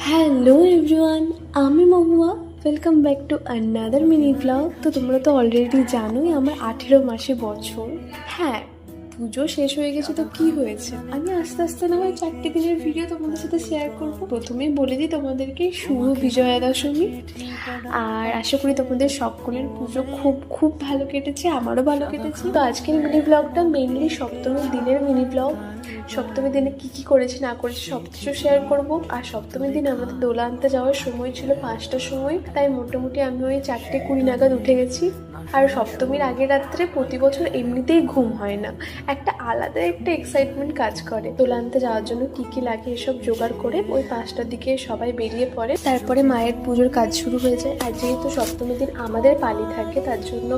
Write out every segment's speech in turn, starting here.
Hello everyone, আমি Mahua. Welcome back to another mini blog. তো তোমরা তো অলরেডি জানোই আমার 18 মাসে বছর। হ্যাঁ, পুজো শেষ হয়ে গেছে তো কি হয়েছে, আমি আস্তে আস্তে না হয় 4টে দিনের ভিডিও তোমাদের সাথে শেয়ার করবো। প্রথমেই বলে দিই তোমাদেরকে শুভ বিজয়া দশমী। আর আশা করি তোমাদের সকলের পুজো খুব খুব ভালো কেটেছে, আমারও ভালো কেটেছে। তো আজকের মিনি ব্লগটা মেইনলি সপ্তমীর দিনের মিনি ব্লগ। সপ্তমীর দিনে কী কী করেছি না করেছি সব কিছু শেয়ার করবো। আর সপ্তমীর দিন আমাদের দোলা আনতে যাওয়ার সময় ছিল 5টার সময়, তাই মোটামুটি আমি ওই 4:20 নাগাদ উঠে গেছি। আর সপ্তমীর আগের রাত্রে প্রতি বছর এমনিতেই ঘুম হয় না, একটা আলাদা একটা এক্সাইটমেন্ট কাজ করে। দোলা আনতে যাওয়ার জন্য কী কী লাগে এসব জোগাড় করে ওই 5টার দিকে সবাই বেরিয়ে পড়ে। তারপরে মায়ের পুজোর কাজ শুরু হয়ে যায়। আর যেহেতু সপ্তমীর দিন আমাদের পালি থাকে, তার জন্য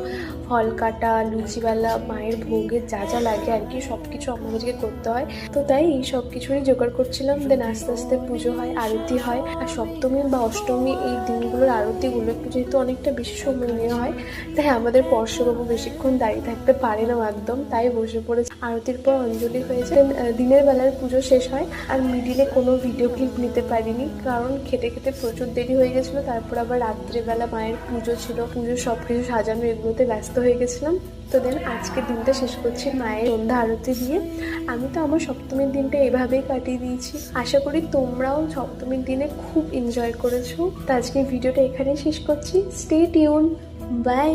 ফল কাটা, লুচিবেলা, মায়ের ভোগের যা যা লাগে আর কি সব কিছু আমাদেরকে করতে হয়। তো তাই এই সব কিছুরই জোগাড় করছিলাম। দেন আস্তে আস্তে পুজো হয়, আরতি হয়। আর সপ্তমী বা অষ্টমী এই দিনগুলোর আরতিগুলো একটু যেহেতু অনেকটা বেশি সময় নেওয়া হয়, তাই আমাদের পর্ষবাবু বেশিক্ষণ দাঁড়িয়ে থাকতে পারে না একদম, তাই বসে পড়ে। আরতির পর অঞ্জলি হয়ে যায়। দিনের বেলার পুজো শেষ হয়। আর মিডিলে কোনো ভিডিও ক্লিপ নিতে পারিনি, কারণ খেতে খেতে প্রচুর দেরি হয়ে গেছিলো। তারপর আবার রাত্রিবেলা মায়ের পুজো ছিল, পুজোর সব কিছু সাজানো এগুলোতে ব্যস্ত হয়ে গেছিলাম। তো দেন আজকের দিনটা শেষ করছি মায়ের সন্ধ্যা আরতি দিয়ে। আমি তো আমার সপ্তমীর দিনটা এভাবেই কাটিয়ে দিয়েছি। আশা করি তোমরাও সপ্তমীর দিনে খুব এনজয় করেছো। তো আজকে ভিডিওটা এখানেই শেষ করছি। Stay tune, by.